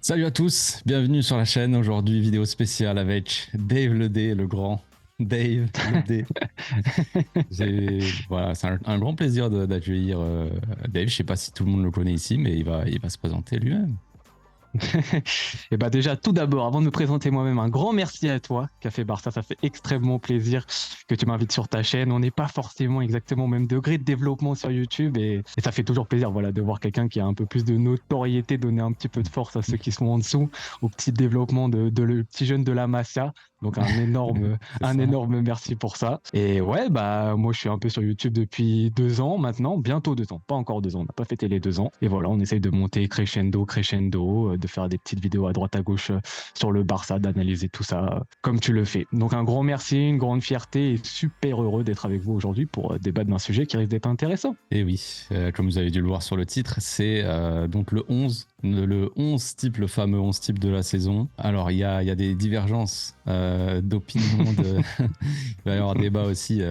Salut à tous, bienvenue sur la chaîne. Aujourd'hui, vidéo spéciale avec Dave le D, le grand Dave le D. Voilà, c'est un grand plaisir d'accueillir Dave. Je sais pas si tout le monde le connaît ici, mais il va se présenter lui-même. Et bah déjà, tout d'abord, avant de me présenter moi-même, un grand merci à toi, Café Barça. Ça fait extrêmement plaisir que tu m'invites sur ta chaîne. On n'est pas forcément exactement au même degré de développement sur YouTube et ça fait toujours plaisir, voilà, de voir quelqu'un qui a un peu plus de notoriété, donner un petit peu de force à ceux qui sont en dessous, au petit développement de le petit jeune de la Masia. Donc C'est un ça. énorme merci pour ça. Et ouais, bah moi je suis un peu sur YouTube depuis 2 ans maintenant, bientôt 2 ans, pas encore 2 ans, on n'a pas fêté les 2 ans. Et voilà, on essaye de monter crescendo, de faire des petites vidéos à droite à gauche sur le Barça, d'analyser tout ça comme tu le fais. Donc un grand merci, une grande fierté et super heureux d'être avec vous aujourd'hui pour débattre d'un sujet qui risque d'être intéressant. Et oui, comme vous avez dû le voir sur le titre, c'est donc le 11, le 11 type, le fameux 11 type de la saison. Alors, il y a des divergences d'opinion, il va y avoir débat aussi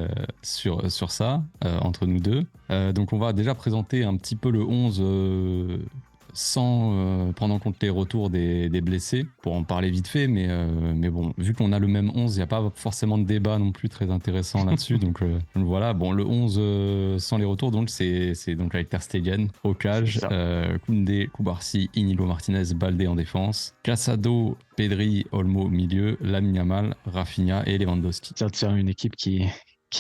sur ça, entre nous deux. Donc, on va déjà présenter un petit peu le 11 sans prendre en compte les retours des blessés, pour en parler vite fait, mais bon, vu qu'on a le même 11, il n'y a pas forcément de débat non plus très intéressant là-dessus, donc voilà, bon, le 11 sans les retours, donc c'est donc avec Ter Stegen au C'est cage, ça. Koundé, Koubarsi, Inigo Martinez, Baldé en défense, Casado, Pedri, Olmo au milieu, Lamine Yamal, Rafinha et Lewandowski. Tiens, une équipe qui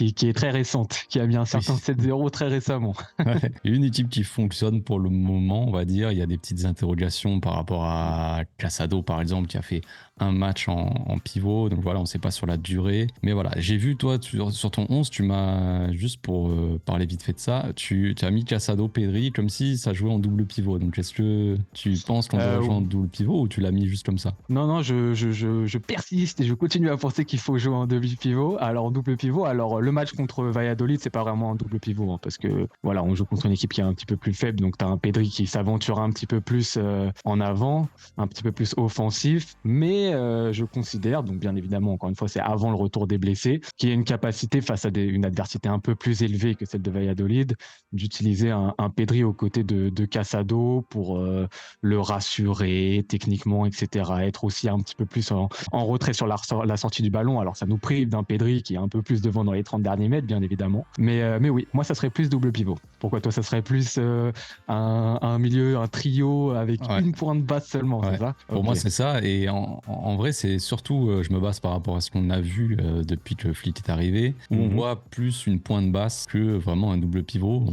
est très récente, qui a mis un certain Oui. 7-0 très récemment. Ouais. Une équipe qui fonctionne pour le moment, on va dire. Il y a des petites interrogations par rapport à Casado, par exemple, qui a fait un match en pivot. Donc voilà, on ne sait pas sur la durée. Mais voilà, j'ai vu, toi, sur ton 11, tu m'as, juste pour parler vite fait de ça, tu as mis Casado, Pedri, comme si ça jouait en double pivot. Donc est-ce que tu penses qu'on devrait jouer en double pivot ou tu l'as mis juste comme ça? Non, je persiste et je continue à penser qu'il faut jouer en double pivot. Alors, en double pivot, alors le match contre Valladolid, c'est pas vraiment un double pivot, hein, parce que voilà, on joue contre une équipe qui est un petit peu plus faible, donc tu as un Pedri qui s'aventure un petit peu plus en avant, un petit peu plus offensif, mais je considère, donc bien évidemment, encore une fois, c'est avant le retour des blessés, qui a une capacité face à une adversité un peu plus élevée que celle de Valladolid, d'utiliser un Pedri aux côtés de Casado pour le rassurer techniquement, etc. Être aussi un petit peu plus en retrait sur la sortie du ballon. Alors ça nous prive d'un Pedri qui est un peu plus devant dans les 30 derniers mètres, bien évidemment. Mais oui, moi ça serait plus double pivot. Pourquoi toi ça serait plus un milieu, un trio avec Ouais. une pointe basse seulement, c'est Ouais, ça? pour Ok. moi c'est ça. Et en vrai, c'est surtout, je me base par rapport à ce qu'on a vu depuis que Flick est arrivé, où on Mhm. voit plus une pointe basse que vraiment un double pivot.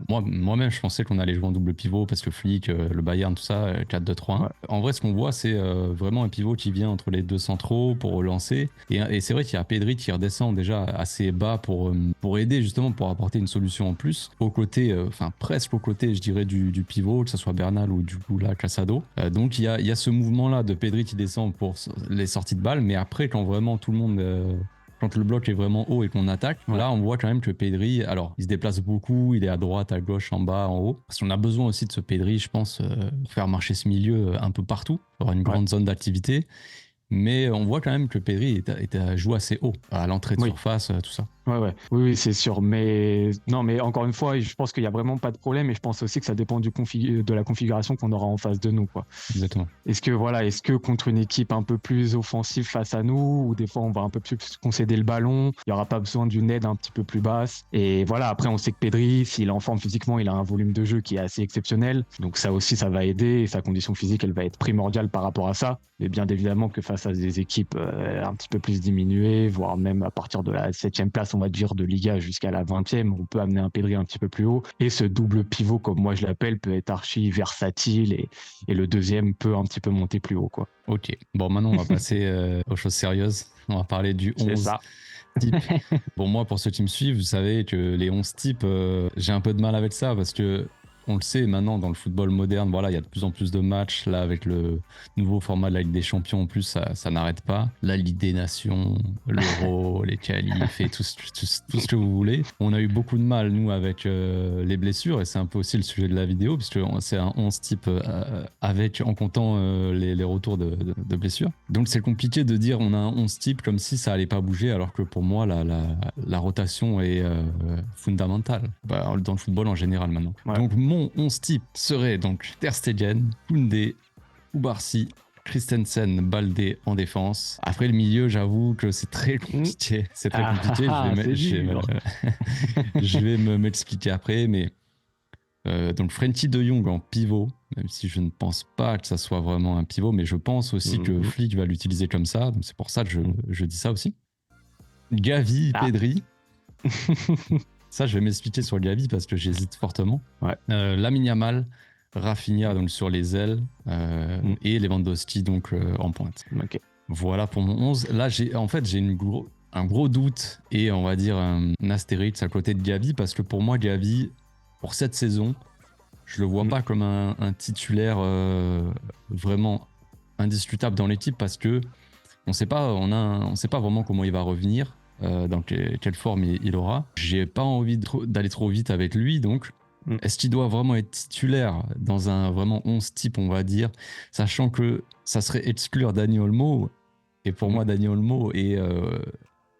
Moi-même, je pensais qu'on allait jouer en double pivot parce que Flick, le Bayern, tout ça, 4-2-3-1. Ouais. En vrai, ce qu'on voit, c'est vraiment un pivot qui vient entre les deux centraux pour relancer. Et c'est vrai qu'il y a Pedri qui redescend déjà assez bas pour aider, justement, pour apporter une solution en plus, au côté, enfin presque au côté, je dirais, du pivot, que ce soit Bernal ou du coup là, Casado. Donc il y a ce mouvement-là de Pedri qui descend pour les sorties de balles, mais après, quand vraiment tout le monde quand le bloc est vraiment haut et qu'on attaque, Ouais. là on voit quand même que Pedri, alors il se déplace beaucoup, il est à droite, à gauche, en bas, en haut. Parce qu'on a besoin aussi de ce Pedri, je pense, pour faire marcher ce milieu un peu partout, avoir une Ouais. grande zone d'activité. Mais on voit quand même que Pedri joue assez haut, à l'entrée de Oui. surface, tout ça. Ouais. Oui, c'est sûr. Mais non, mais encore une fois, je pense qu'il y a vraiment pas de problème et je pense aussi que ça dépend de la configuration qu'on aura en face de nous, quoi. Exactement. Est-ce que contre une équipe un peu plus offensive face à nous, où des fois on va un peu plus concéder le ballon, il n'y aura pas besoin d'une aide un petit peu plus basse. Et voilà, après on sait que Pedri, s'il est en forme physiquement, il a un volume de jeu qui est assez exceptionnel. Donc ça aussi, ça va aider et sa condition physique, elle va être primordiale par rapport à ça. Mais bien évidemment que face à des équipes un petit peu plus diminuées, voire même à partir de la 7e place, on va dire, de Liga jusqu'à la 20e, on peut amener un Pedri un petit peu plus haut. Et ce double pivot, comme moi je l'appelle, peut être archi versatile et le deuxième peut un petit peu monter plus haut, quoi. Ok. Bon, maintenant on va passer aux choses sérieuses. On va parler du C'est 11 ça. type. Bon, moi, pour ceux qui me suivent, vous savez que les 11 types, j'ai un peu de mal avec ça parce que on le sait maintenant dans le football moderne, voilà, il y a de plus en plus de matchs. Là, avec le nouveau format de la Ligue des Champions, en plus, ça n'arrête pas. La Ligue des Nations, l'Euro, les qualifs et tout ce que vous voulez. On a eu beaucoup de mal, nous, avec les blessures et c'est un peu aussi le sujet de la vidéo puisque c'est un 11 type en comptant les retours de blessures. Donc, c'est compliqué de dire on a un 11 type comme si ça allait pas bouger alors que pour moi, la rotation est fondamentale dans le football en général maintenant. Ouais. Donc, mon 11 type serait donc Ter Stegen, Koundé, Koubarsi, Christensen, Baldé en défense. Après le milieu, j'avoue que c'est très compliqué. C'est très compliqué. Je vais m'expliquer après, mais donc Frenkie de Jong en pivot, même si je ne pense pas que ça soit vraiment un pivot, mais je pense aussi que Flick va l'utiliser comme ça, donc c'est pour ça que je dis ça aussi. Gavi, Pedri. Ça, je vais m'expliquer sur Gavi parce que j'hésite fortement. Lamine Yamal, Rafinha donc sur les ailes et Lewandowski donc en pointe. Voilà pour mon 11. Là, j'ai un gros doute et on va dire un astérix à côté de Gavi parce que pour moi, Gavi, pour cette saison, je le vois pas comme un titulaire vraiment indiscutable dans l'équipe parce que on sait pas vraiment comment il va revenir, dans quelle forme il aura. J'ai pas envie d'aller trop vite avec lui, donc est-ce qu'il doit vraiment être titulaire dans un vraiment 11 type, on va dire, sachant que ça serait exclure Dani Olmo, et pour moi Dani Olmo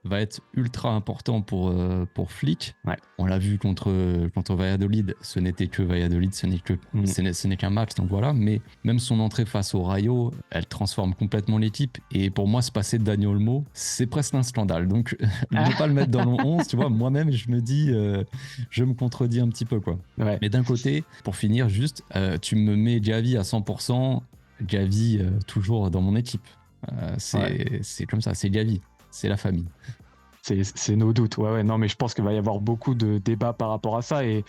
va être ultra important pour Flick. On l'a vu contre Valladolid, ce n'était que Valladolid, ce n'est qu'un match, donc voilà. Mais même son entrée face au Rayo, elle transforme complètement l'équipe. Et pour moi, se passer de Dani Olmo, c'est presque un scandale. Donc, ne pas le mettre dans le 11, tu vois, moi-même, je me dis, je me contredis un petit peu, quoi. Mais d'un côté, pour finir, juste, tu me mets Gavi à 100%, Gavi toujours dans mon équipe. C'est comme ça, c'est Gavi. C'est la famille. C'est nos doutes. Non, mais je pense qu'il va y avoir beaucoup de débats par rapport à ça. Et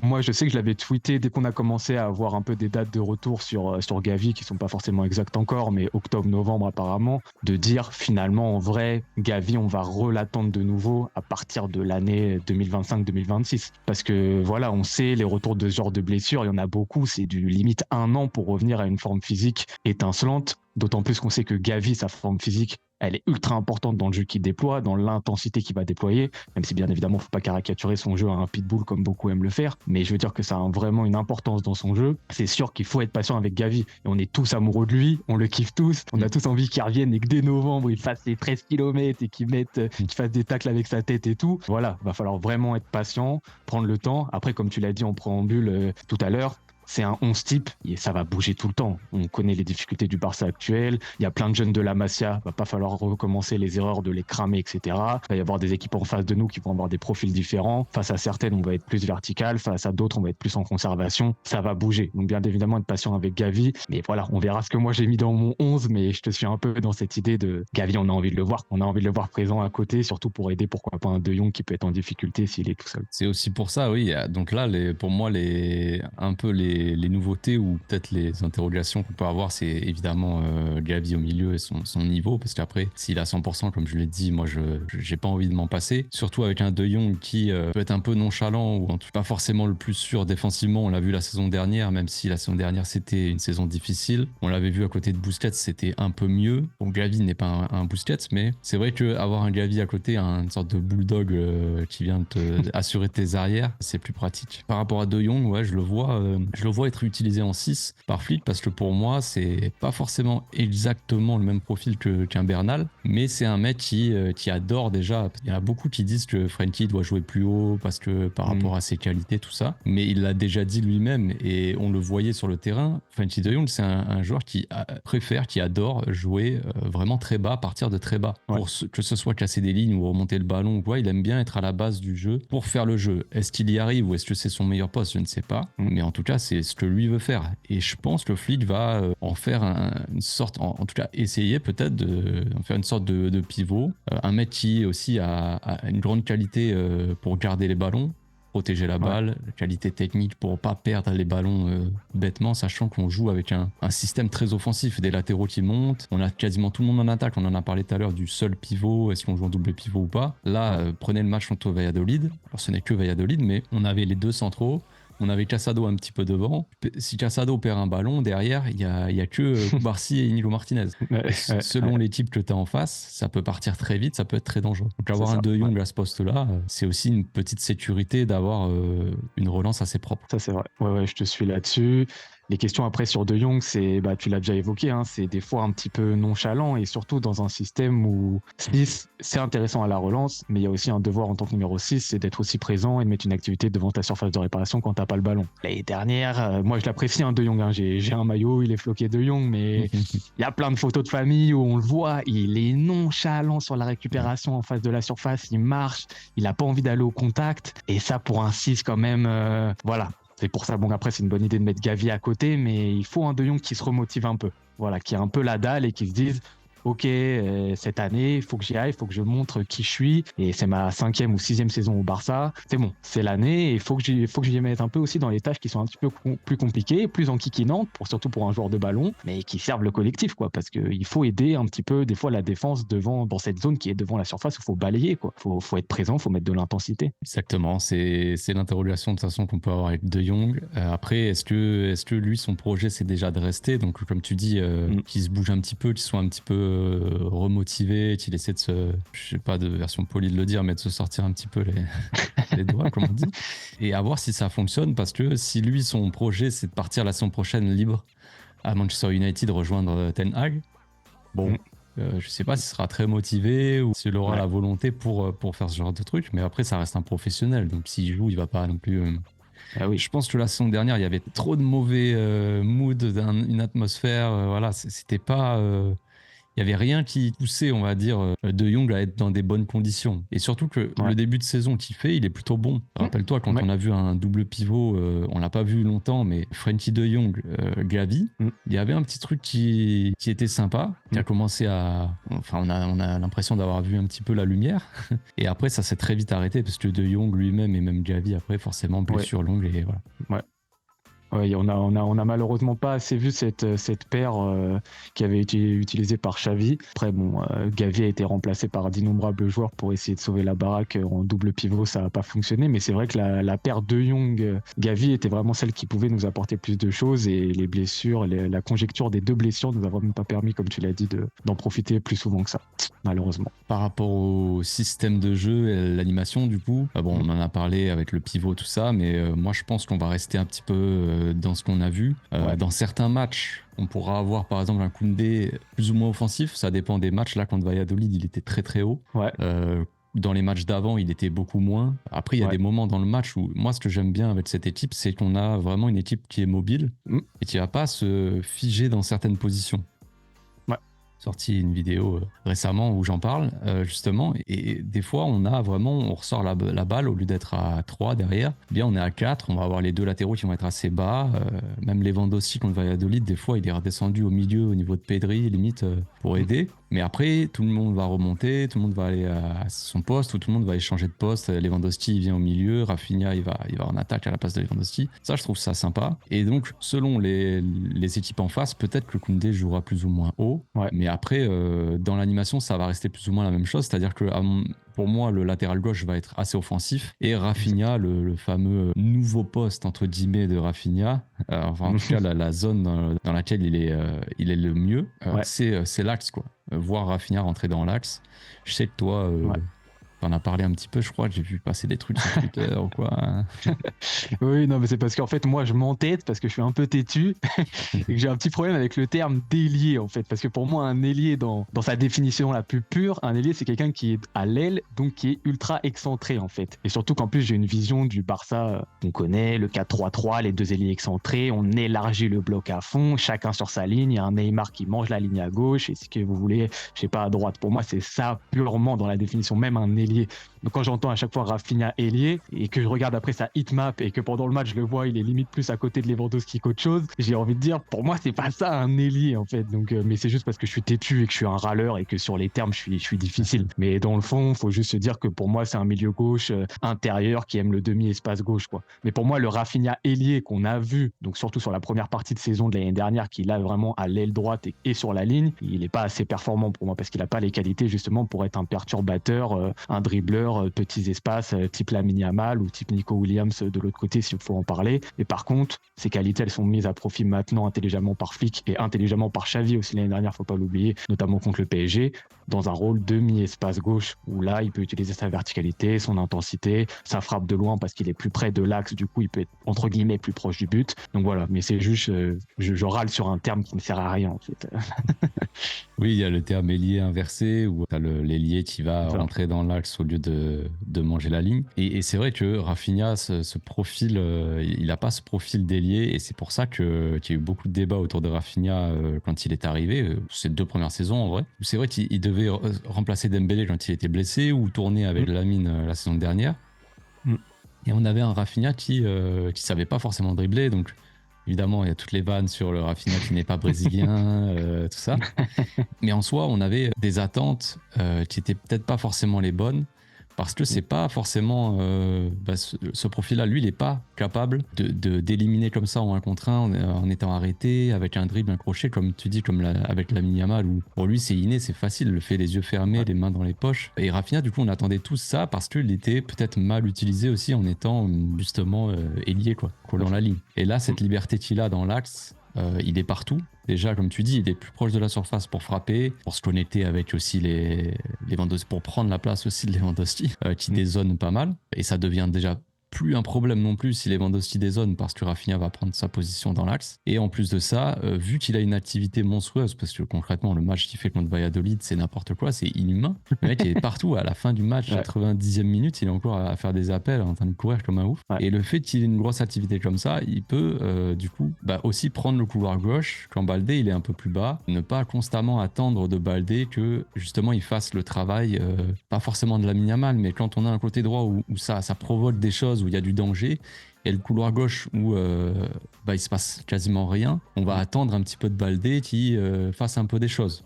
moi, je sais que je l'avais tweeté dès qu'on a commencé à avoir un peu des dates de retour sur Gavi, qui sont pas forcément exactes encore, mais octobre-novembre apparemment, de dire finalement, en vrai, Gavi, on va l'attendre de nouveau à partir de l'année 2025-2026. Parce que voilà, on sait, les retours de ce genre de blessures, il y en a beaucoup, c'est du limite 1 an pour revenir à une forme physique étincelante. D'autant plus qu'on sait que Gavi, sa forme physique, elle est ultra importante dans le jeu qu'il déploie, dans l'intensité qu'il va déployer, même si bien évidemment, il ne faut pas caricaturer son jeu à un pitbull comme beaucoup aiment le faire, mais je veux dire que ça a vraiment une importance dans son jeu. C'est sûr qu'il faut être patient avec Gavi, et on est tous amoureux de lui, on le kiffe tous, on a tous envie qu'il revienne et que dès novembre, il fasse ses 13 km et qu'il fasse des tacles avec sa tête et tout. Voilà, va falloir vraiment être patient, prendre le temps. Après, comme tu l'as dit en préambule tout à l'heure, c'est un 11 type et ça va bouger tout le temps. On connaît les difficultés du Barça actuel. Il y a plein de jeunes de la Masia. Va pas falloir recommencer les erreurs de les cramer, etc. Il va y avoir des équipes en face de nous qui vont avoir des profils différents. Face à certaines, on va être plus vertical. Face à d'autres, on va être plus en conservation. Ça va bouger. Donc, bien évidemment, être patient avec Gavi. Mais voilà, on verra ce que moi j'ai mis dans mon 11. Mais je te suis un peu dans cette idée de Gavi, on a envie de le voir. On a envie de le voir présent à côté, surtout pour aider, pourquoi pas, un De Jong qui peut être en difficulté s'il est tout seul. C'est aussi pour ça, oui. Donc là, pour moi, les nouveautés ou peut-être les interrogations qu'on peut avoir, c'est évidemment Gavi au milieu et son niveau, parce qu'après, s'il a 100%, comme je l'ai dit, moi, je j'ai pas envie de m'en passer. Surtout avec un De Jong qui peut être un peu nonchalant ou en tout cas pas forcément le plus sûr défensivement. On l'a vu la saison dernière, même si la saison dernière, c'était une saison difficile. On l'avait vu à côté de Busquets, c'était un peu mieux. Bon, Gavi n'est pas un Busquets, mais c'est vrai qu'avoir un Gavi à côté, une sorte de bulldog qui vient te assurer tes arrières, c'est plus pratique. Par rapport à De Jong, ouais, je le vois être utilisé en 6 par Flick parce que pour moi, c'est pas forcément exactement le même profil qu'un Bernal, mais c'est un mec qui adore déjà. Il y en a beaucoup qui disent que Frenkie doit jouer plus haut parce que par rapport à ses qualités, tout ça, mais il l'a déjà dit lui-même et on le voyait sur le terrain. Frenkie de Jong, c'est un joueur qui préfère, qui adore jouer vraiment très bas, partir de très bas. Pour que ce soit casser des lignes ou remonter le ballon ou quoi, il aime bien être à la base du jeu pour faire le jeu. Est-ce qu'il y arrive ou est-ce que c'est son meilleur poste? Je ne sais pas, mais en tout cas, c'est ce que lui veut faire. Et je pense que Flick va en faire une sorte, en tout cas essayer peut-être de faire une sorte de pivot. Un mec qui aussi a une grande qualité pour garder les ballons, protéger la balle, qualité technique pour pas perdre les ballons bêtement, sachant qu'on joue avec un système très offensif, des latéraux qui montent, on a quasiment tout le monde en attaque, on en a parlé tout à l'heure du seul pivot, est-ce qu'on joue en double pivot ou pas. Là, prenez le match contre Valladolid, alors ce n'est que Valladolid, mais on avait les deux centraux, on avait Casado un petit peu devant. Si Casado perd un ballon, derrière, il y a que Koubarsi et Inigo Martinez. Selon les types que tu as en face, ça peut partir très vite, ça peut être très dangereux. Donc avoir un De Jong à ce poste-là, c'est aussi une petite sécurité d'avoir une relance assez propre. Ça, c'est vrai. Ouais, je te suis là-dessus. Les questions après sur De Jong, c'est, tu l'as déjà évoqué, hein, c'est des fois un petit peu nonchalant et surtout dans un système où 6, c'est intéressant à la relance, mais il y a aussi un devoir en tant que numéro 6, c'est d'être aussi présent et de mettre une activité devant ta surface de réparation quand t'as pas le ballon. L'année dernière, moi je l'apprécie, De Jong, hein, j'ai un maillot, il est floqué De Jong, mais il y a plein de photos de famille où on le voit, il est nonchalant sur la récupération en face de la surface, il marche, il a pas envie d'aller au contact, et ça pour un 6 quand même, voilà. C'est pour ça, bon après c'est une bonne idée de mettre Gavi à côté, mais il faut un De Jong qui se remotive un peu, voilà, qui a un peu la dalle et qui se dise ok, cette année, il faut que j'y aille, il faut que je montre qui je suis. Et c'est ma 5e ou 6e saison au Barça. C'est bon, c'est l'année et il faut que j'y mette un peu aussi dans les tâches qui sont un petit peu plus compliquées, plus enquiquinantes, surtout pour un joueur de ballon, mais qui servent le collectif, quoi. Parce qu'il faut aider un petit peu, des fois, la défense dans cette zone qui est devant la surface où il faut balayer, quoi. Faut être présent, il faut mettre de l'intensité. Exactement, c'est l'interrogation de toute façon qu'on peut avoir avec De Jong. Après, est-ce que lui, son projet, c'est déjà de rester? Donc, comme tu dis, qu'il se bouge un petit peu, qu'il soit un petit peu remotivé, qu'il essaie de se, je sais pas de version polie de le dire, mais de se sortir un petit peu les doigts, comme on dit, et à voir si ça fonctionne, parce que si lui, son projet, c'est de partir la saison prochaine libre à Manchester United, rejoindre Ten Hag, bon, je sais pas s'il sera très motivé ou s'il aura la volonté pour faire ce genre de truc, mais après, ça reste un professionnel, donc s'il joue, il va pas non plus... Ah oui. Je pense que la saison dernière, il y avait trop de mauvais mood, une atmosphère, voilà, c'était pas... il n'y avait rien qui poussait, on va dire, De Jong à être dans des bonnes conditions. Et surtout que le début de saison qu'il fait, il est plutôt bon. Rappelle-toi, quand on a vu un double pivot, on l'a pas vu longtemps, mais Frenkie De Jong, Gavi, il y avait un petit truc qui était sympa, qui a commencé à... Enfin, on a l'impression d'avoir vu un petit peu la lumière. Et après, ça s'est très vite arrêté, parce que De Jong lui-même et même Gavi, après, forcément, blessure longue. Et voilà. Ouais. Oui, on a malheureusement pas assez vu cette paire qui avait été utilisée par Xavi. Après, bon, Gavi a été remplacé par d'innombrables joueurs pour essayer de sauver la baraque en double pivot, ça n'a pas fonctionné. Mais c'est vrai que la paire De Jong-Gavi était vraiment celle qui pouvait nous apporter plus de choses, et les blessures, la conjecture des deux blessures nous a vraiment pas permis, comme tu l'as dit, d'en profiter plus souvent que ça, malheureusement. Par rapport au système de jeu et l'animation, du coup, bon, on en a parlé avec le pivot, tout ça, mais moi je pense qu'on va rester un petit peu dans ce qu'on a vu. Dans certains matchs, on pourra avoir par exemple un Koundé plus ou moins offensif, ça dépend des matchs. Là, contre Valladolid, il était très très haut. Dans les matchs d'avant, il était beaucoup moins. Après, il y a des moments dans le match où, moi, ce que j'aime bien avec cette équipe, c'est qu'on a vraiment une équipe qui est mobile et qui va pas se figer dans certaines positions. Sorti une vidéo récemment où j'en parle justement, et des fois on ressort la balle, au lieu d'être à 3 derrière, bien on est à 4, on va avoir les deux latéraux qui vont être assez bas, même Lewandowski contre Valladolid, des fois il est redescendu au milieu au niveau de Pedri limite pour aider, mais après tout le monde va remonter, tout le monde va aller à son poste, ou tout le monde va échanger de poste. Lewandowski il vient au milieu, Rafinha il va en attaque à la place de Lewandowski, ça je trouve ça sympa. Et donc selon les équipes en face, peut-être que Koundé jouera plus ou moins haut, mais après dans l'animation ça va rester plus ou moins la même chose, c'est-à-dire que pour moi le latéral gauche va être assez offensif, et Rafinha, le fameux nouveau poste entre guillemets de Rafinha, enfin en tout cas la zone dans laquelle il est le mieux, c'est l'axe, quoi. Voir Rafinha rentrer dans l'axe. Je sais que toi t'en as parlé un petit peu, je crois que j'ai vu passer des trucs sur Twitter ou quoi. Oui, non, mais c'est parce qu'en fait, moi, je m'entête parce que je suis un peu têtu et que j'ai un petit problème avec le terme d'ailier, en fait. Parce que pour moi, un ailier, dans sa définition la plus pure, un ailier, c'est quelqu'un qui est à l'aile, donc qui est ultra excentré, en fait. Et surtout qu'en plus, j'ai une vision du Barça qu'on connaît, le 4-3-3, les deux ailiers excentrés, on élargit le bloc à fond, chacun sur sa ligne, il y a un Neymar qui mange la ligne à gauche, et ce que vous voulez, je sais pas, à droite. Pour moi, c'est ça purement dans la définition, même un ailier. Donc quand j'entends à chaque fois Rafinha ailier, et que je regarde après sa hitmap, et que pendant le match je le vois, il est limite plus à côté de Lewandowski qu'autre chose, j'ai envie de dire, pour moi c'est pas ça un ailier en fait. Donc mais c'est juste parce que je suis têtu et que je suis un râleur et que sur les termes je suis difficile. Mais dans le fond, faut juste se dire que pour moi c'est un milieu gauche intérieur qui aime le demi-espace gauche, quoi. Mais pour moi le Rafinha ailier qu'on a vu, donc surtout sur la première partie de saison de l'année dernière, qu'il a vraiment à l'aile droite et sur la ligne, il est pas assez performant pour moi, parce qu'il a pas les qualités justement pour être un perturbateur, un dribbleur, petits espaces, type Lamine Yamal ou type Nico Williams de l'autre côté, s'il faut en parler. Mais par contre, ces qualités, elles sont mises à profit maintenant intelligemment par Flick et intelligemment par Xavi aussi l'année dernière, faut pas l'oublier, notamment contre le PSG. dans un rôle demi-espace gauche, où là, il peut utiliser sa verticalité, son intensité, sa frappe de loin parce qu'il est plus près de l'axe, du coup, il peut être, entre guillemets, plus proche du but. Donc voilà, mais c'est juste, je râle sur un terme qui ne sert à rien, en fait. Oui, il y a le terme ailier inversé où tu as l'ailier qui va Voilà. rentrer dans l'axe au lieu de manger la ligne. Et c'est vrai que Rafinha, ce profil, il n'a pas ce profil d'ailier et c'est pour ça qu'il y a eu beaucoup de débats autour de Rafinha quand il est arrivé, ces 2 premières saisons en vrai. C'est vrai qu'il devait remplacer Dembélé quand il était blessé ou tourner avec Mm. Lamine la saison dernière. Mm. Et on avait un Rafinha qui savait pas forcément dribbler, donc évidemment il y a toutes les vannes sur le Rafinha qui n'est pas brésilien, tout ça. Mais en soi, on avait des attentes qui étaient peut-être pas forcément les bonnes parce que c'est pas forcément ce profil-là. Lui, il est pas capable d'éliminer comme ça en 1 contre 1 en étant arrêté avec un dribble, un crochet, comme tu dis, comme avec Lamine Yamal. Où pour lui, c'est inné, c'est facile, il le fait les yeux fermés, Ouais. les mains dans les poches. Et Rafinha, du coup, on attendait tous ça parce qu'il était peut-être mal utilisé aussi en étant justement ailier, quoi, collant la ligne. Et là, Mm. cette liberté qu'il a dans l'axe, il est partout. Déjà, comme tu dis, il est plus proche de la surface pour frapper, pour se connecter avec aussi les Lewandowski, pour prendre la place aussi de Lewandowski, qui Mm. dézone pas mal. Et ça devient déjà plus un problème non plus si Lewandowski dézone parce que Rafinha va prendre sa position dans l'axe. Et en plus de ça, vu qu'il a une activité monstrueuse, parce que concrètement, le match qu'il fait contre Valladolid, c'est n'importe quoi, c'est inhumain. Le mec, il est partout. À la fin du match, Ouais. 90e minute, il est encore à faire des appels, en train de courir comme un ouf. Ouais. Et le fait qu'il ait une grosse activité comme ça, il peut du coup aussi prendre le couloir gauche quand Baldé il est un peu plus bas, ne pas constamment attendre de Baldé que justement il fasse le travail, pas forcément de la Yamal, mais quand on a un côté droit où ça provoque des choses, où il y a du danger, et le couloir gauche où il se passe quasiment rien, on va Mm. attendre un petit peu de Baldé qui fasse un peu des choses.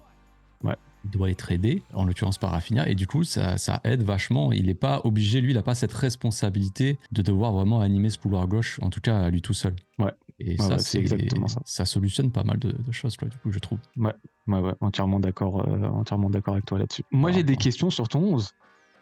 Ouais. Il doit être aidé, en l'occurrence par Rafinha, et du coup ça aide vachement. Il n'est pas obligé, lui, il n'a pas cette responsabilité de devoir vraiment animer ce couloir gauche, en tout cas à lui tout seul. Ouais. Et Ouais, ça, ouais, c'est exactement ça. ça solutionne pas mal de choses, quoi, du coup, je trouve. Ouais. Ouais, ouais, entièrement d'accord avec toi là-dessus. Moi, Par j'ai des rapport. questions sur ton 11.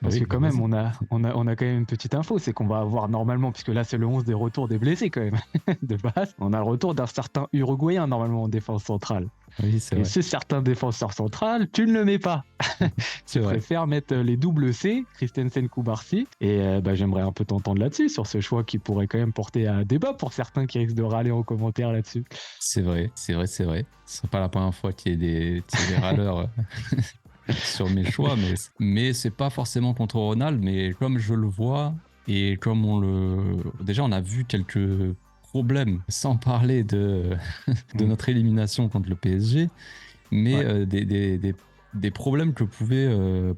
Parce Oui, que bah quand même, vas-y. on a quand même une petite info, c'est qu'on va avoir normalement, puisque là c'est le 11 des retours des blessés quand même, de base, on a le retour d'un certain Uruguayen normalement en défense centrale. Oui, c'est Et vrai. ce certain défenseur central, tu ne le mets pas. C'est Tu vrai. préfères mettre les doubles C, Christensen, Koubarsi. Et j'aimerais un peu t'entendre là-dessus, sur ce choix qui pourrait quand même porter à débat pour certains qui risquent de râler en commentaire là-dessus. C'est vrai, c'est vrai, c'est vrai. Ce serait pas la première fois qu'il y ait des râleurs sur mes choix, mais c'est pas forcément contre Ronald, mais comme je le vois et comme déjà on a vu quelques problèmes, sans parler de Mm. notre élimination contre le PSG, mais Ouais. des problèmes que pouvait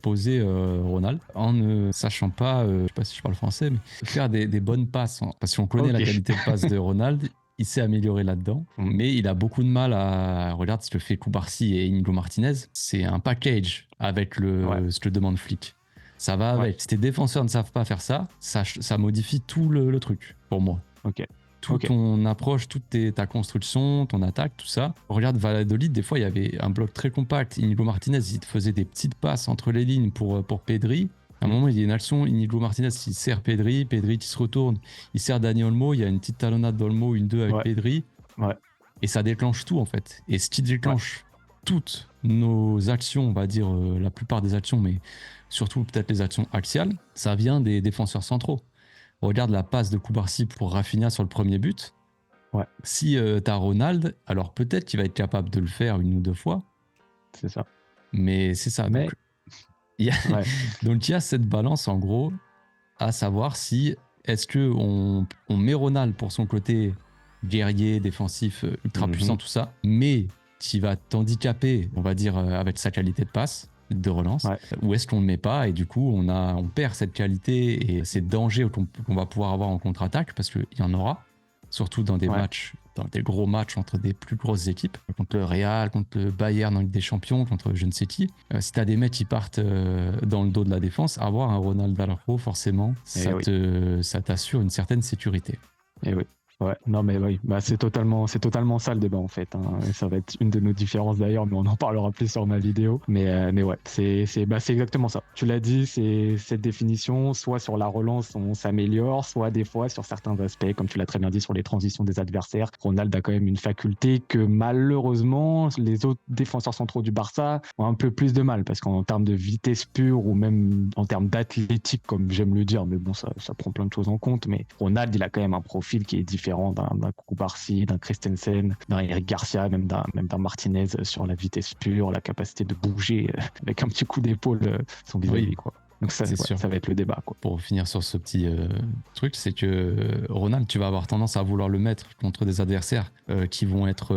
poser Ronald en ne sachant pas, je sais pas si je parle français, mais faire des bonnes passes. Parce qu'on connaît Ok. la qualité de passe de Ronald, il s'est amélioré là-dedans, Mm. mais il a beaucoup de mal à. Regarde ce que fait Koubarsi et Inigo Martinez. C'est un package avec Ouais. ce que demande Flick. Ça va Ouais. avec. Si tes défenseurs ne savent pas faire ça, ça modifie tout le truc pour moi. Ok. Toute Ok. ton approche, ta construction, ton attaque, tout ça. Regarde Valladolid, des fois il y avait un bloc très compact. Inigo Martinez, il te faisait des petites passes entre les lignes pour Pedri. À un Mm. moment, il y a une action, Inigo Martinez, il sert Pedri qui se retourne, il sert Dani Olmo, il y a une petite talonnade d'Olmo, 1-2 avec Ouais. Pedri, Ouais. et ça déclenche tout en fait. Et ce qui Ouais. déclenche toutes nos actions, on va dire la plupart des actions, mais surtout peut-être les actions axiales, ça vient des défenseurs centraux. Regarde la passe de Koubarsi pour Rafinha sur le premier but. Ouais. Si t'as Ronald, alors peut-être qu'il va être capable de le faire 1 ou 2 fois, C'est ça. mais c'est ça. Mais Donc il y a, ouais. donc il y a cette balance en gros, à savoir si est-ce que on met Ronald pour son côté guerrier, défensif, ultra puissant, Mhm. tout ça, mais qui va t'handicaper, on va dire, avec sa qualité de passe, de relance, Ouais. ou est-ce qu'on le met pas et du coup on perd cette qualité et ces dangers qu'on va pouvoir avoir en contre-attaque parce qu'il y en aura, surtout dans des Ouais. matchs, dans des gros matchs entre des plus grosses équipes, contre le Real, contre le Bayern en Ligue des Champions, contre je ne sais qui. Si t'as des mecs qui partent dans le dos de la défense, avoir un Ronald Araujo, forcément, Et oui. ça t'assure une certaine sécurité. Et oui. Ouais, non mais oui, bah c'est totalement ça le débat en fait, hein. Et ça va être une de nos différences d'ailleurs, mais on en parlera plus sur ma vidéo. Mais ouais, c'est exactement ça. Tu l'as dit, c'est cette définition, soit sur la relance on s'améliore, soit des fois sur certains aspects, comme tu l'as très bien dit sur les transitions des adversaires. Ronald a quand même une faculté que malheureusement les autres défenseurs centraux du Barça ont un peu plus de mal, parce qu'en termes de vitesse pure ou même en termes d'athlétique, comme j'aime le dire, mais bon ça prend plein de choses en compte. Mais Ronald, il a quand même un profil qui est différent d'un Kubarsi, d'un Christensen, d'un Eric Garcia, même d'un Martinez sur la vitesse pure, la capacité de bouger avec un petit coup d'épaule son vis-à-vis, Oui, quoi. Donc ça, c'est ouais, sûr. ça va être le débat, quoi. Pour finir sur ce petit truc, c'est que Ronald, tu vas avoir tendance à vouloir le mettre contre des adversaires qui vont être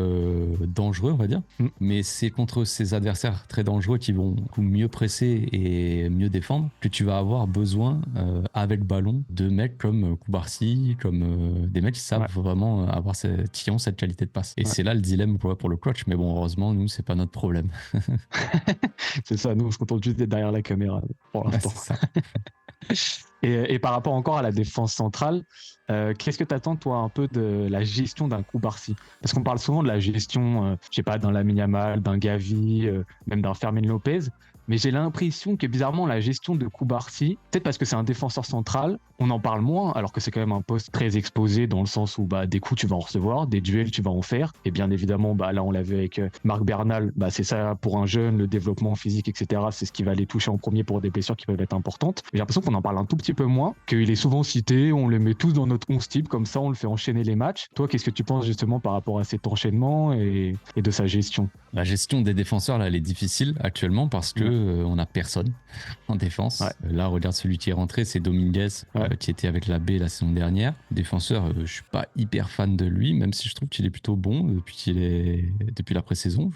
dangereux, on va dire. Mm. Mais c'est contre ces adversaires très dangereux qui vont mieux presser et mieux défendre que tu vas avoir besoin, avec ballon, de mecs comme Koubarsi, comme des mecs qui savent Ouais, vraiment qui ont cette qualité de passe. Et ouais. c'est là le dilemme quoi, pour le coach. Mais bon, heureusement, nous, c'est pas notre problème. C'est ça, nous on se contente juste d'être derrière la caméra pour Ouais, l'instant. c'est ça. Et par rapport encore à la défense centrale, qu'est-ce que tu attends, toi, un peu de la gestion d'un Kubarsi? Parce qu'on parle souvent de la gestion, je sais pas, d'un Lamine Yamal, d'un Gavi, même d'un Fermin Lopez. Mais j'ai l'impression que bizarrement, la gestion de Kubarsi, peut-être parce que c'est un défenseur central, on en parle moins, alors que c'est quand même un poste très exposé dans le sens où bah, des coups tu vas en recevoir, des duels tu vas en faire. Et bien évidemment, bah, là on l'a vu avec Marc Bernal, bah, c'est ça pour un jeune, le développement physique, etc. C'est ce qui va les toucher en premier pour des blessures qui peuvent être importantes. J'ai l'impression qu'on en parle un tout petit peu moins, qu'il est souvent cité, on le met tous dans notre 11 type, comme ça on le fait enchaîner les matchs. Toi, qu'est-ce que tu penses justement par rapport à cet enchaînement et de sa gestion? La gestion des défenseurs, là, elle est difficile actuellement parce que Ouais. on n'a personne en Ouais. défense. Là, regarde celui qui est rentré, c'est Dominguez, Ouais. qui était avec la B la saison dernière. Défenseur, je suis pas hyper fan de lui, même si je trouve qu'il est plutôt bon depuis la pré-saison.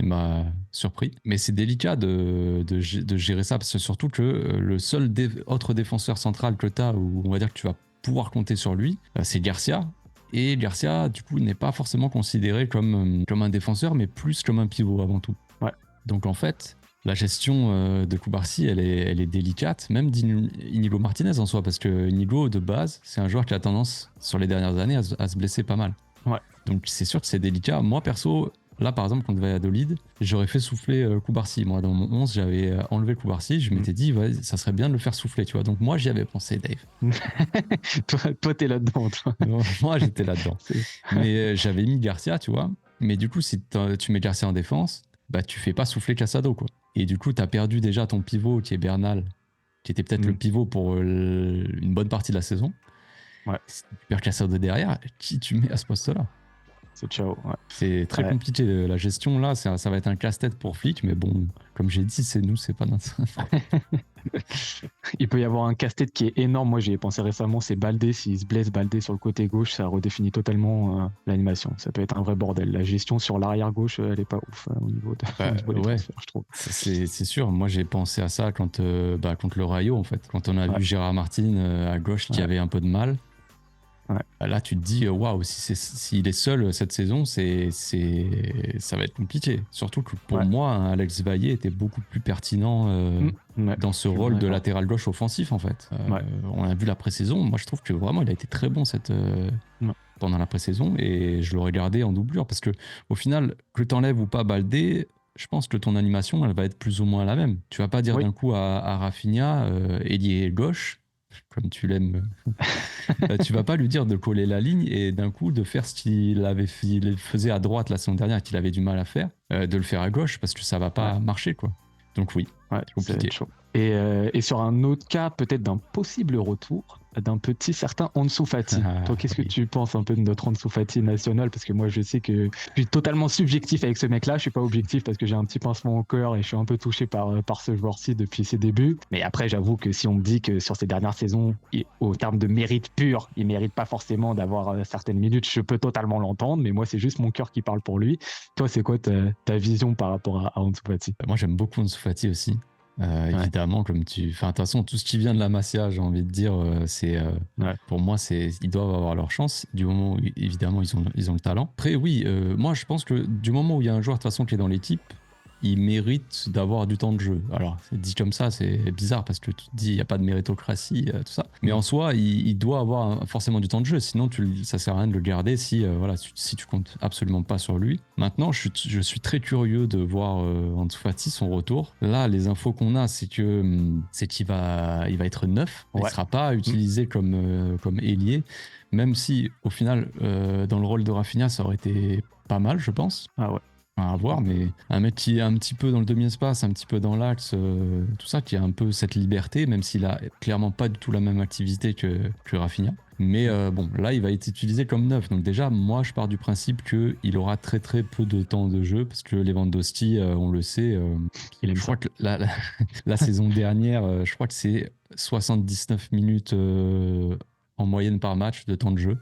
Il m'a surpris. Mais c'est délicat de gérer ça, parce que surtout que le seul autre défenseur central que tu as, où on va dire que tu vas pouvoir compter sur lui, c'est Garcia. Et Garcia, du coup, n'est pas forcément considéré comme un défenseur, mais plus comme un pivot avant tout. Ouais. Donc en fait, la gestion de Koubarsi, elle est délicate, même d'Inigo Martinez en soi, parce que Inigo, de base, c'est un joueur qui a tendance, sur les dernières années, à se blesser pas mal. Ouais. Donc c'est sûr que c'est délicat. Moi, perso, là, par exemple, contre Valladolid, j'aurais fait souffler Koubarsi. Moi, dans mon 11, j'avais enlevé Koubarsi. Je m'étais dit, ouais, ça serait bien de le faire souffler, tu vois. Donc moi, j'y avais pensé, Dave. Toi, t'es là-dedans, toi. Moi, j'étais là-dedans. Mais j'avais mis Garcia, tu vois. Mais du coup, si tu mets Garcia en défense, bah, tu fais pas souffler Casado, quoi. Et du coup, tu as perdu déjà ton pivot qui est Bernal, qui était peut-être le pivot pour une bonne partie de la saison. Ouais. Si tu perds Casado derrière, qui tu mets à ce poste-là? C'est ciao. Ouais. C'est très compliqué. La gestion, là, ça va être un casse-tête pour Flick. Mais bon, comme j'ai dit, c'est nous, c'est pas notre. Il peut y avoir un casse-tête qui est énorme. Moi, j'y ai pensé récemment. C'est Baldé. S'il se blesse, Baldé sur le côté gauche, ça redéfinit totalement l'animation. Ça peut être un vrai bordel. La gestion sur l'arrière gauche, elle est pas ouf au niveau, au niveau des Ouais, transferts, je trouve. c'est sûr. Moi, j'ai pensé à ça contre le Rayo, en fait. Quand on a vu Gérard Martin à gauche qui avait un peu de mal. Ouais. Là, tu te dis, waouh, s'il est seul cette saison, ça va être compliqué. Surtout que pour moi, Alex Vaillé était beaucoup plus pertinent dans ce rôle de latéral gauche offensif, en fait. On a vu la pré-saison. Moi, je trouve que vraiment, il a été très bon pendant la pré-saison, et je l'aurais gardé en doublure parce que, au final, que tu enlèves ou pas Baldé, je pense que ton animation, elle va être plus ou moins la même. Tu vas pas dire d'un coup à Rafinha, ailier gauche, comme tu l'aimes, tu vas pas lui dire de coller la ligne et d'un coup de faire ce qu'il faisait à droite la saison dernière, qu'il avait du mal à faire, de le faire à gauche, parce que ça va pas marcher, quoi. Donc oui, c'est compliqué. Chaud. Et sur un autre cas, peut-être d'un possible retour d'un petit certain Ansu Fati. Toi, qu'est-ce que tu penses un peu de notre Ansu Fati national? Parce que moi, je sais que je suis totalement subjectif avec ce mec-là. Je suis pas objectif parce que j'ai un petit pincement au cœur et je suis un peu touché par ce joueur-ci depuis ses débuts. Mais après, j'avoue que si on me dit que sur ces dernières saisons, au terme de mérite pur, il mérite pas forcément d'avoir certaines minutes, je peux totalement l'entendre. Mais moi, c'est juste mon cœur qui parle pour lui. Toi, c'est quoi ta vision par rapport à Ansu Fati? Moi, j'aime beaucoup Ansu Fati aussi. Évidemment, comme de toute façon, tout ce qui vient de la Masia, j'ai envie de dire, pour moi, ils doivent avoir leur chance du moment où, évidemment, ils ont le talent. Après, oui, moi, je pense que du moment où il y a un joueur de toute façon qui est dans l'équipe, il mérite d'avoir du temps de jeu. Alors, dit comme ça, c'est bizarre parce que tu te dis, il n'y a pas de méritocratie, tout ça. Mais en soi, il doit avoir forcément du temps de jeu. Sinon, ça sert à rien de le garder si, voilà, si tu comptes absolument pas sur lui. Maintenant, je suis très curieux de voir Ansu Fati, son retour. Là, les infos qu'on a, c'est qu'il va être neuf. Il ne sera pas utilisé comme ailier. Même si, au final, dans le rôle de Rafinha, ça aurait été pas mal, je pense. Ah ouais. À voir, mais un mec qui est un petit peu dans le demi-espace, un petit peu dans l'axe, tout ça, qui a un peu cette liberté, même s'il a clairement pas du tout la même activité que Rafinha. Mais bon, là, il va être utilisé comme neuf. Donc déjà, moi, je pars du principe qu'il aura très très peu de temps de jeu, parce que Lewandowski, on le sait, je crois que la saison dernière, je crois que c'est 79 minutes en moyenne par match de temps de jeu.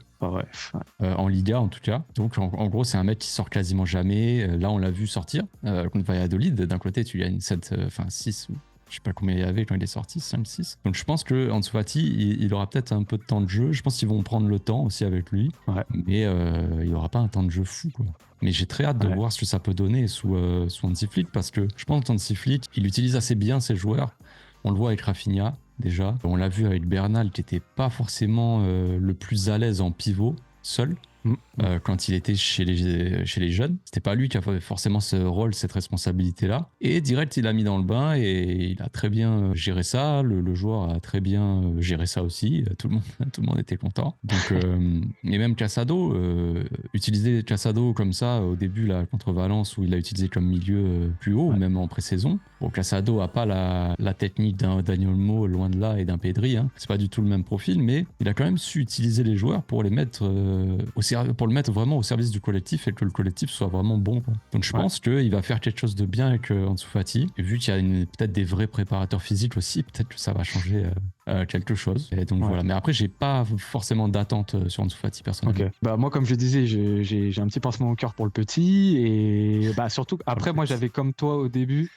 En Liga en tout cas. Donc en gros, c'est un mec qui sort quasiment jamais. Là, on l'a vu sortir contre Valladolid. D'un côté, tu gagnes 6 ou je sais pas combien il y avait quand il est sorti, 5, 6. Donc je pense que Ansu Fati, il aura peut-être un peu de temps de jeu. Je pense qu'ils vont prendre le temps aussi avec lui. Mais il aura pas un temps de jeu fou, quoi. Mais j'ai très hâte de voir ce que ça peut donner sous Hansi Flick, parce que je pense que Hansi Flick, il utilise assez bien ses joueurs. On le voit avec Rafinha, déjà. On l'a vu avec Bernal, qui n'était pas forcément le plus à l'aise en pivot, seul. Quand il était chez les jeunes. C'était pas lui qui avait forcément ce rôle, cette responsabilité-là. Et direct, il l'a mis dans le bain et il a très bien géré ça. Le joueur a très bien géré ça aussi. Tout le monde était content. Donc, et même Casado, utiliser Casado comme ça au début là, contre Valence, où il l'a utilisé comme milieu plus haut, même en pré-saison. Bon, Casado a pas la technique d'un Daniel Olmo, loin de là, et d'un Pedri. Hein. C'est pas du tout le même profil, mais il a quand même su utiliser les joueurs pour les mettre pour le mettre vraiment au service du collectif et que le collectif soit vraiment bon, quoi. Donc je pense qu'il va faire quelque chose de bien avec Ansu Fati. Et vu qu'il y a peut-être des vrais préparateurs physiques aussi, peut-être que ça va changer quelque chose. Et donc voilà. Mais après, j'ai pas forcément d'attente sur Ansu Fati personnellement. Ok. Bah moi, comme je disais, j'ai un petit pincement au cœur pour le petit, et bah surtout après, moi j'avais comme toi au début.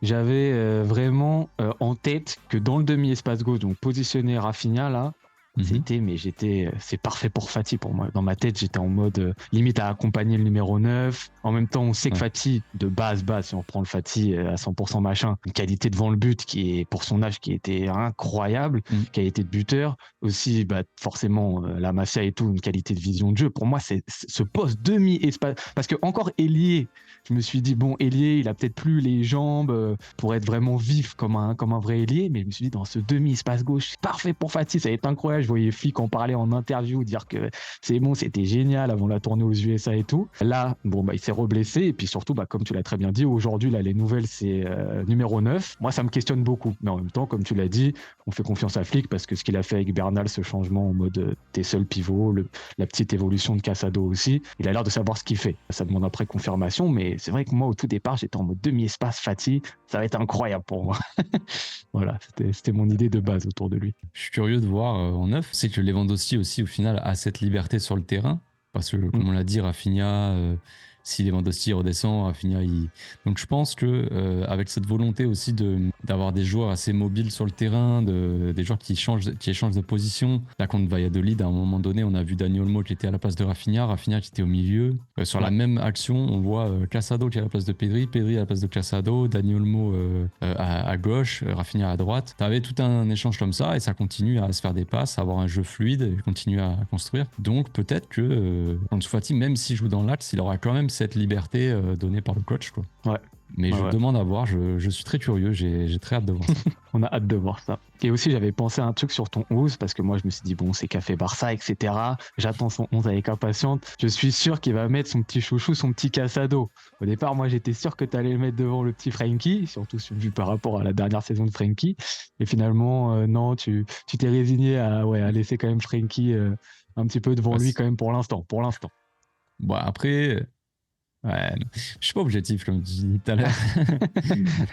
J'avais vraiment en tête que dans le demi-espace gauche, donc positionner Rafinha là, c'est parfait pour Fati pour moi. Dans ma tête, j'étais en mode limite à accompagner le numéro 9. En même temps, on sait que Fati, de base, si on prend le Fati à 100% machin, une qualité devant le but qui est, pour son âge, qui était incroyable, qualité de buteur. Aussi, bah, forcément, la Masia et tout, une qualité de vision de jeu. Pour moi, c'est ce poste demi-espace. Parce que encore ailier, je me suis dit, bon, ailier, il a peut-être plus les jambes pour être vraiment vif comme un vrai ailier, mais je me suis dit, dans ce demi-espace gauche, c'est parfait pour Fati, ça va être incroyable. Je voyais Flick en parler en interview, dire que c'est bon, c'était génial avant la tournée aux USA et tout. Là, bon, bah, il s'est reblessé, et puis surtout, bah, comme tu l'as très bien dit, aujourd'hui, là, les nouvelles, c'est numéro 9. Moi, ça me questionne beaucoup. Mais en même temps, comme tu l'as dit, on fait confiance à Flick parce que ce qu'il a fait avec Bernal, ce changement en mode t'es seul pivot, la petite évolution de Casado aussi, il a l'air de savoir ce qu'il fait. Ça demande après confirmation, mais c'est vrai que moi, au tout départ, j'étais en mode demi-espace Fati, ça va être incroyable pour moi. Voilà, c'était mon idée de base autour de lui. Je suis curieux de voir en neuf. C'est que Lewandowski aussi, au final, a cette liberté sur le terrain. Parce que, comme on l'a dit, Rafinha, si Lewandowski redescend, Rafinha, Donc je pense que avec cette volonté aussi d'avoir des joueurs assez mobiles sur le terrain, des joueurs qui échangent de position. Là, contre Valladolid, à un moment donné, on a vu Dani Olmo qui était à la place de Rafinha qui était au milieu. Sur la même action, on voit Casado qui est à la place de Pedri à la place de Casado, Dani Olmo à gauche, Rafinha à droite. Tu avais tout un échange comme ça et ça continue à se faire des passes, à avoir un jeu fluide et continuer à construire. Donc peut-être que Ansu Fati, même s'il joue dans l'axe, il aura quand même cette liberté donnée par le coach, quoi. Mais je demande à voir, je suis très curieux, j'ai très hâte de voir ça. On a hâte de voir ça. Et aussi, j'avais pensé à un truc sur ton 11, parce que moi, je me suis dit, bon, c'est Café Barça, etc. J'attends son 11 avec impatience. Je suis sûr qu'il va mettre son petit chouchou, son petit Casado. Au départ, moi, j'étais sûr que tu allais le mettre devant le petit Frenkie, surtout vu par rapport à la dernière saison de Frenkie. Et finalement, non, tu t'es résigné à laisser quand même Frenkie un petit peu devant lui quand même pour l'instant. Bon, après... Ouais, je suis pas objectif comme tu dis tout à l'heure.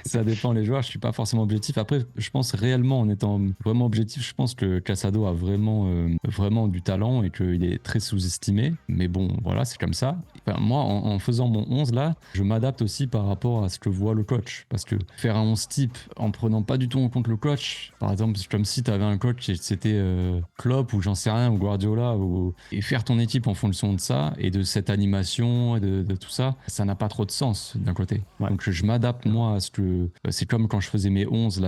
Ça dépend les joueurs, je suis pas forcément objectif. Après, je pense réellement, en étant vraiment objectif, je pense que Casado a vraiment du talent et qu'il est très sous-estimé. Mais bon, voilà, c'est comme ça. Enfin, moi, en faisant mon 11 là, je m'adapte aussi par rapport à ce que voit le coach. Parce que faire un 11 type en prenant pas du tout en compte le coach, par exemple, c'est comme si tu avais un coach et c'était Klopp ou j'en sais rien, ou Guardiola, et faire ton équipe en fonction de ça et de cette animation et de tout ça. ça n'a pas trop de sens d'un côté. Ouais. Donc je m'adapte moi à ce que... C'est comme quand je faisais mes 11,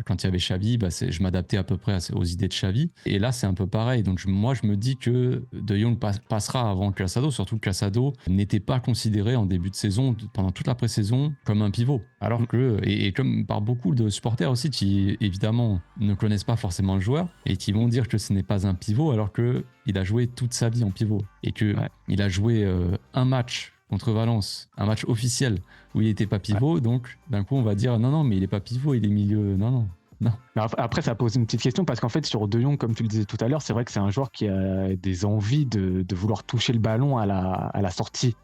quand il y avait Xavi, je m'adaptais à peu près aux idées de Xavi. Et là, c'est un peu pareil. Donc moi, je me dis que De Jong passera avant Casado, surtout que Casado n'était pas considéré en début de saison, pendant toute la pré-saison, comme un pivot. Alors que, et comme par beaucoup de supporters aussi, qui évidemment ne connaissent pas forcément le joueur et qui vont dire que ce n'est pas un pivot alors qu'il a joué toute sa vie en pivot et qu'il a joué un match contre Valence, un match officiel où il n'était pas pivot, donc d'un coup on va dire non, mais il n'est pas pivot, il est milieu, non. Mais après, ça pose une petite question parce qu'en fait, sur De Jong, comme tu le disais tout à l'heure, c'est vrai que c'est un joueur qui a des envies de vouloir toucher le ballon à la sortie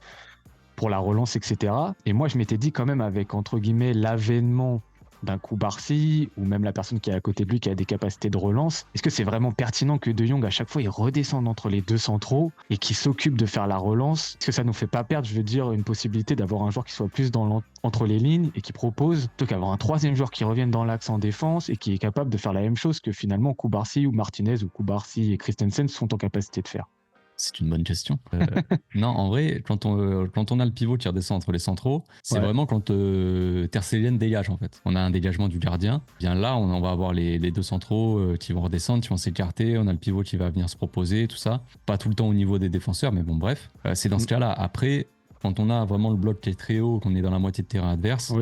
pour la relance, etc. Et moi, je m'étais dit quand même avec, entre guillemets, l'avènement d'un Koubarsi ou même la personne qui est à côté de lui qui a des capacités de relance, est-ce que c'est vraiment pertinent que De Jong à chaque fois il redescende entre les deux centraux et qu'il s'occupe de faire la relance? Est-ce que ça nous fait pas perdre, je veux dire, une possibilité d'avoir un joueur qui soit plus entre les lignes et qui propose, plutôt qu'avoir un troisième joueur qui revienne dans l'axe en défense et qui est capable de faire la même chose que finalement Koubarsi ou Martinez ou Koubarsi et Christensen sont en capacité de faire? C'est une bonne question. Non, en vrai, quand on a le pivot qui redescend entre les centraux, c'est vraiment quand Ter Stegen dégage en fait. On a un dégagement du gardien. Bien là, on va avoir les deux centraux qui vont redescendre, qui vont s'écarter. On a le pivot qui va venir se proposer, tout ça. Pas tout le temps au niveau des défenseurs, mais bon, bref. C'est dans ce cas-là. Après, quand on a vraiment le bloc qui est très haut, qu'on est dans la moitié de terrain adverse,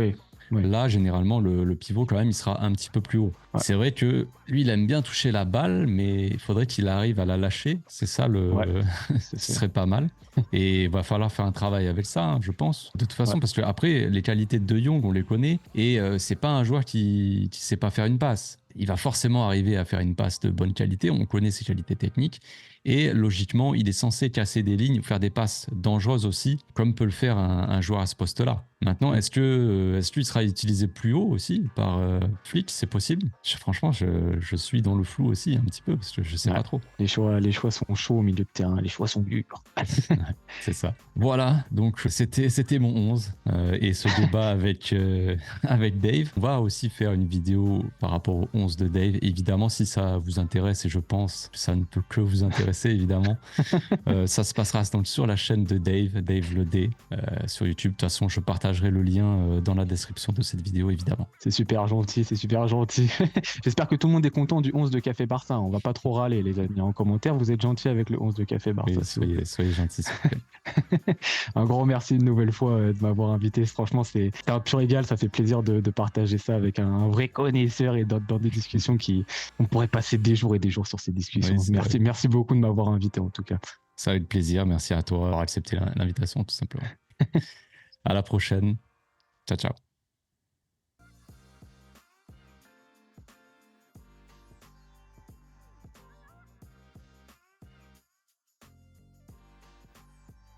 là, généralement, le pivot, quand même, il sera un petit peu plus haut. Ouais. C'est vrai que lui, il aime bien toucher la balle, mais il faudrait qu'il arrive à la lâcher. C'est ça, ce serait pas mal. Et il va falloir faire un travail avec ça, hein, je pense. De toute façon, parce que après, les qualités de Jong, on les connaît. Et c'est pas un joueur qui sait pas faire une passe. Il va forcément arriver à faire une passe de bonne qualité. On connaît ses qualités techniques. Et logiquement, il est censé casser des lignes, faire des passes dangereuses aussi, comme peut le faire un joueur à ce poste-là. Maintenant, est-ce qu'il sera utilisé plus haut aussi par Flick? C'est possible. Franchement, je suis dans le flou aussi un petit peu, parce que je sais pas trop. Les choix sont chauds au milieu de terrain, les choix sont durs. C'est ça. Voilà, donc c'était mon 11 et ce débat avec Dave. On va aussi faire une vidéo par rapport au 11 de Dave. Évidemment, si ça vous intéresse, et je pense que ça ne peut que vous intéresser, évidemment, ça se passera donc sur la chaîne de Dave le D, sur YouTube. De toute façon, je partagerai le lien dans la description de cette vidéo, évidemment. C'est super gentil, c'est super gentil. J'espère que tout le monde est content du 11 de Café Barça. On va pas trop râler, les amis. En commentaire, vous êtes gentils avec le 11 de Café Barça. Oui, soyez gentils. Un grand merci une nouvelle fois de m'avoir invité. Franchement, c'est un pur régal. Ça fait plaisir de partager ça avec un vrai connaisseur et dans des discussions on pourrait passer des jours et des jours sur ces discussions. Oui, merci beaucoup de m'avoir invité en tout cas. Ça va être plaisir. Merci à toi d'avoir accepté l'invitation, tout simplement. À la prochaine. Ciao, ciao.